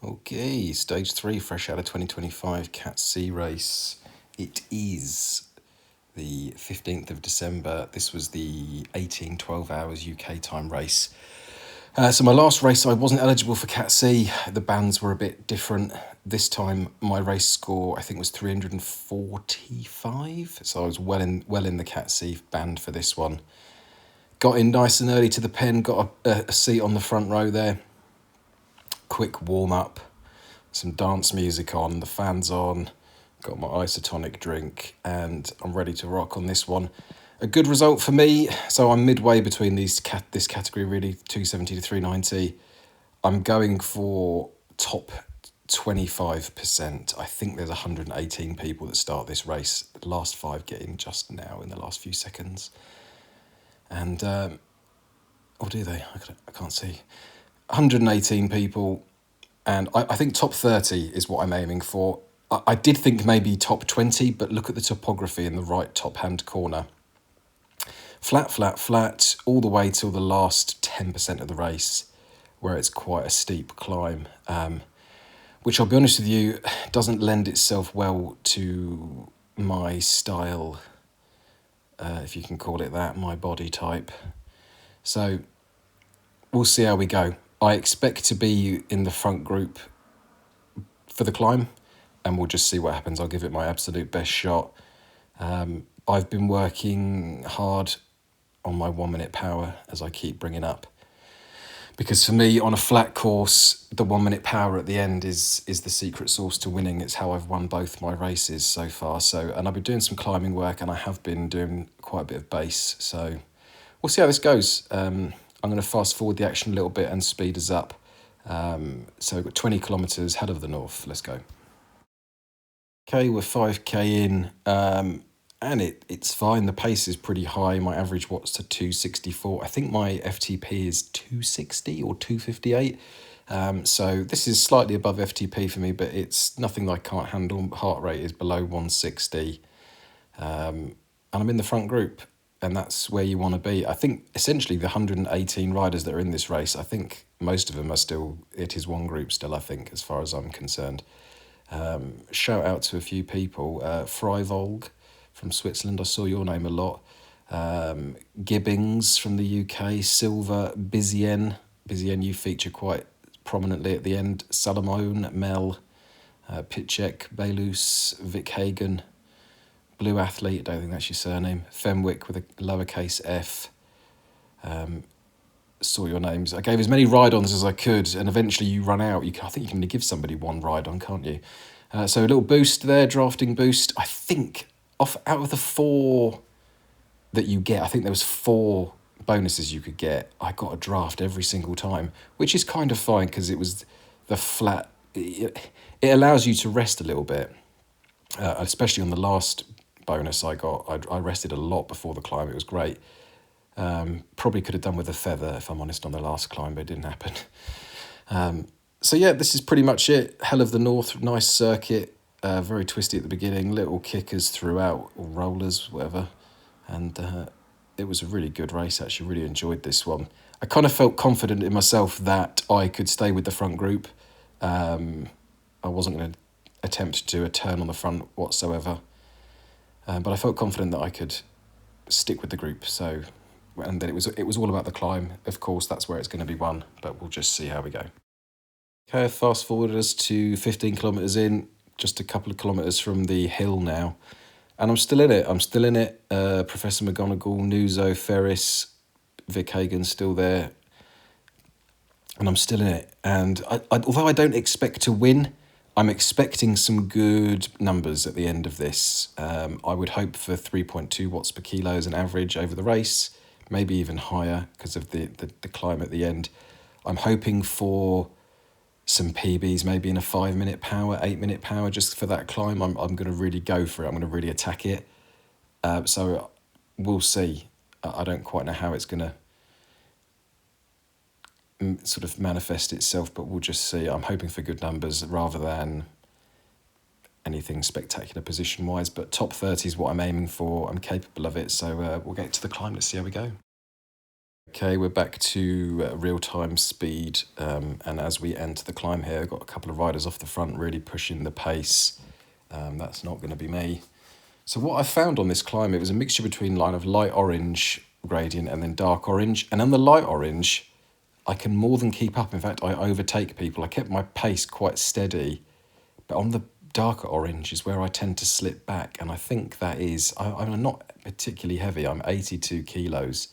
Okay, stage 3, fresh out of 2025 Cat C race. It is the 15th of December. This was the 12 hours UK time race. So my last race, I wasn't eligible for Cat C. The bands were a bit different. This time, my race score, I think, was 345. So I was well in the Cat C band for this one. Got in nice and early to the pen, got a seat on the front row there. Quick warm-up. Some dance music on, the fans on, got my isotonic drink, and I'm ready to rock on this one. A good result for me, so I'm midway between this category really, 270 to 390. I'm going for top 25%. I think there's 118 people that start this race. The last 5 get in just now in the last few seconds. And, or do they? I can't see. 118 people. And I think top 30 is what I'm aiming for. I did think maybe top 20, but look at the topography in the right top-hand corner. Flat, flat, flat, all the way till the last 10% of the race, where it's quite a steep climb, which I'll be honest with you, doesn't lend itself well to my style, if you can call it that, my body type. So we'll see how we go. I expect to be in the front group for the climb, and we'll just see what happens. I'll give it my absolute best shot. I've been working hard on my 1 minute power, as I keep bringing up, because for me, on a flat course, the 1 minute power at the end is the secret sauce to winning. It's how I've won both my races so far. And I've been doing some climbing work, and I have been doing quite a bit of base. So we'll see how this goes. I'm going to fast forward the action a little bit and speed us up. So we've got 20 kilometres, head of the north. Let's go. Okay, we're 5k in, and it's fine. The pace is pretty high. My average watts to 264. I think my FTP is 260 or 258. So this is slightly above FTP for me, but it's nothing that I can't handle. Heart rate is below 160. And I'm in the front group, and that's where you want to be. I think essentially the 118 riders that are in this race, I think most of them are still, it is one group still, I think, as far as I'm concerned. Shout out to a few people. Freivolg from Switzerland, I saw your name a lot. Gibbings from the UK, Silver, Bizien, you feature quite prominently at the end. Salomon, Mel, Pitchek, Belus, Vic Hagen, Blue Athlete, I don't think that's your surname. Fenwick with a lowercase f. Saw your names. I gave as many ride-ons as I could, and eventually you run out. I think you can only give somebody one ride-on, can't you? So a little boost there, drafting boost. I think out of the 4 that you get, I think there was 4 bonuses you could get. I got a draft every single time, which is kind of fine because it was the flat. It allows you to rest a little bit, especially on the last bonus I got. I rested a lot before the climb. It was great. Probably could have done with a feather, if I'm honest, on the last climb, but it didn't happen. So yeah, this is pretty much it. Hell of the North, nice circuit, very twisty at the beginning, little kickers throughout, or rollers, whatever. And it was a really good race, actually, really enjoyed this one. I kind of felt confident in myself that I could stay with the front group. I wasn't going to attempt to do a turn on the front whatsoever. But I felt confident that I could stick with the group. So, and then it was all about the climb. Of course, that's where it's going to be won, but we'll just see how we go. Okay, fast forward us to 15 kilometres in, just a couple of kilometres from the hill now. And I'm still in it. Professor McGonagall, Nuzo, Ferris, Vic Hagen still there. And I'm still in it. And although I don't expect to win, I'm expecting some good numbers at the end of this. I would hope for 3.2 watts per kilo as an average over the race, maybe even higher because of the climb at the end. I'm hoping for some PBs, maybe in a 5 minute power, 8 minute power, just for that climb. I'm going to really go for it. I'm going to really attack it. So we'll see. I don't quite know how it's going to sort of manifest itself, but we'll just see. I'm hoping for good numbers rather than anything spectacular position wise, but top 30 is what I'm aiming for. I'm capable of it, so we'll get to the climb. Let's see how we go. Okay, we're back to real-time speed, and as we enter the climb here, I've got a couple of riders off the front really pushing the pace. That's not going to be me. So what I found on this climb, it was a mixture between line of light orange gradient and then dark orange. And on the light orange, I can more than keep up. In fact, I overtake people. I kept my pace quite steady. But on the darker orange is where I tend to slip back. And I think that is, I'm not particularly heavy. I'm 82 kilos.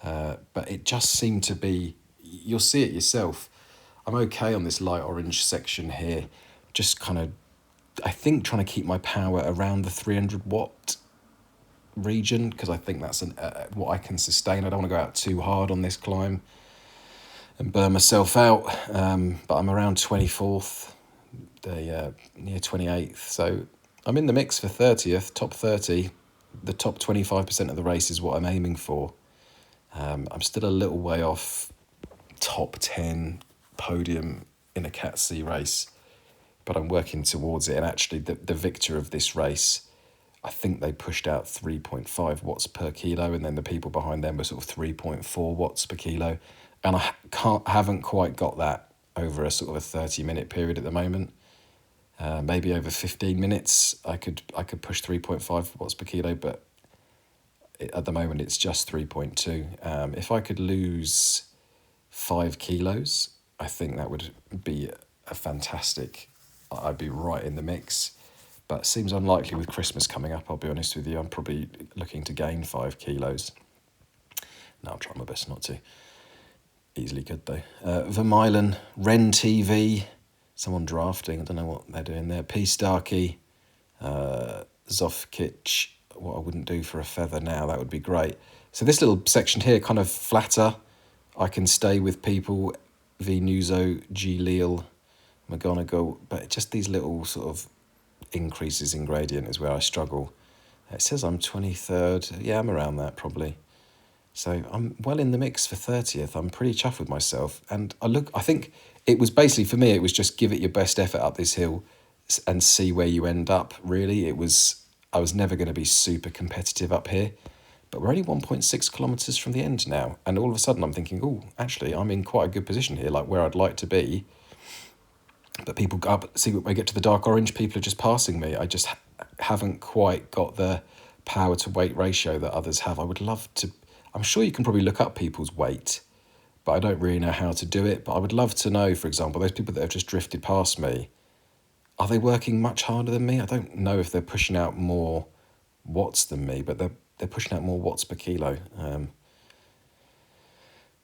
But it just seemed to be, you'll see it yourself. I'm okay on this light orange section here. Just kind of, I think, trying to keep my power around the 300 watt region, because I think that's what I can sustain. I don't want to go out too hard on this climb and burn myself out. But I'm around 24th, near 28th. So I'm in the mix for 30th, top 30. The top 25% of the race is what I'm aiming for. I'm still a little way off top 10 podium in a Cat C race, but I'm working towards it. And actually the victor of this race, I think they pushed out 3.5 watts per kilo, and then the people behind them were sort of 3.4 watts per kilo. And I haven't quite got that over a sort of a 30-minute period at the moment. Maybe over 15 minutes, I could push 3.5 watts per kilo, but at the moment it's just 3.2. If I could lose 5 kilos, I think that would be a fantastic, I'd be right in the mix. But it seems unlikely with Christmas coming up, I'll be honest with you. I'm probably looking to gain 5 kilos. No, I'll try my best not to. Easily could though. Vermeulen, Ren TV, someone drafting, I don't know what they're doing there. P Starkey, Zofkic, what I wouldn't do for a feather now, that would be great. So this little section here, kind of flatter, I can stay with people, V Nuzo, G Leal, McGonagall, but just these little sort of increases in gradient is where I struggle. It says I'm 23rd, yeah, I'm around that probably. So I'm well in the mix for 30th. I'm pretty chuffed with myself. And I think it was basically, for me, it was just give it your best effort up this hill and see where you end up, really. I was never going to be super competitive up here, but we're only 1.6 kilometres from the end now. And all of a sudden I'm thinking, oh, actually, I'm in quite a good position here, like where I'd like to be. But people go up, see, when we get to the dark orange, people are just passing me. I just haven't quite got the power to weight ratio that others have. I would love to, I'm sure you can probably look up people's weight, but I don't really know how to do it. But I would love to know, for example, those people that have just drifted past me, are they working much harder than me? I don't know if they're pushing out more watts than me, but they're pushing out more watts per kilo.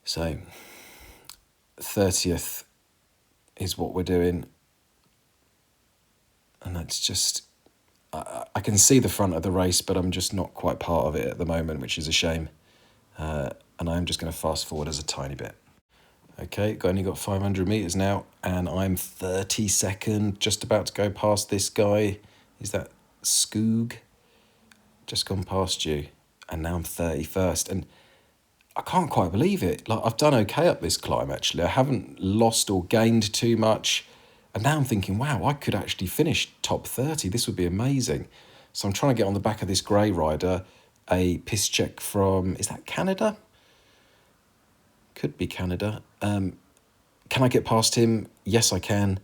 So 30th is what we're doing. And that's just, I can see the front of the race, but I'm just not quite part of it at the moment, which is a shame. And I'm just going to fast forward as a tiny bit. Okay, only got 500 metres now, and I'm 32nd, just about to go past this guy. Is that Skoog? Just gone past you, and now I'm 31st. And I can't quite believe it. Like, I've done okay up this climb, actually. I haven't lost or gained too much. And now I'm thinking, wow, I could actually finish top 30. This would be amazing. So I'm trying to get on the back of this grey rider, a piss check from, is that Canada? Could be Canada. Can I get past him? Yes, I can.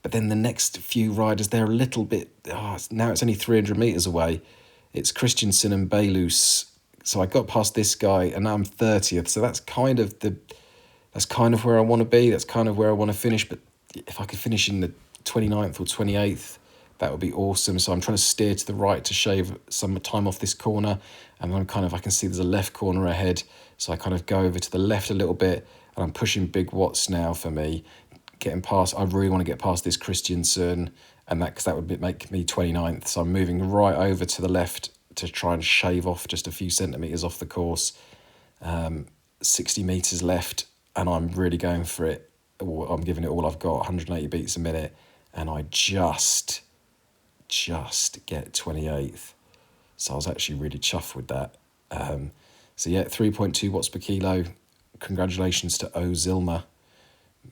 But then the next few riders, they're a little bit, now it's only 300 metres away. It's Christensen and Baylus. So I got past this guy and now I'm 30th. So that's kind of where I want to be. That's kind of where I want to finish. But if I could finish in the 29th or 28th, that would be awesome. So I'm trying to steer to the right to shave some time off this corner. And I can see there's a left corner ahead. So I kind of go over to the left a little bit, and I'm pushing big watts now for me. Getting past, I really want to get past this Christiansen, and because that would make me 29th. So I'm moving right over to the left to try and shave off just a few centimetres off the course. 60 metres left, and I'm really going for it. I'm giving it all I've got, 180 beats a minute, and I just get 28th. So I was actually really chuffed with that. So yeah, 3.2 watts per kilo. Congratulations to O Zilmer.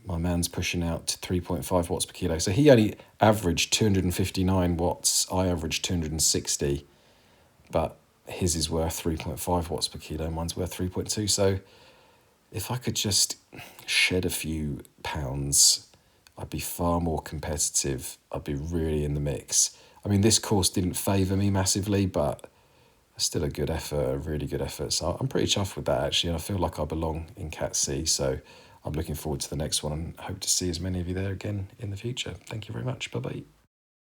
My man's pushing out to 3.5 watts per kilo. So he only averaged 259 watts. I averaged 260. But his is worth 3.5 watts per kilo. Mine's worth 3.2. So if I could just shed a few pounds, I'd be far more competitive. I'd be really in the mix. I mean, this course didn't favour me massively, but still a good effort, a really good effort. So I'm pretty chuffed with that, actually. I feel like I belong in Cat C, so I'm looking forward to the next one and hope to see as many of you there again in the future. Thank you very much. Bye-bye.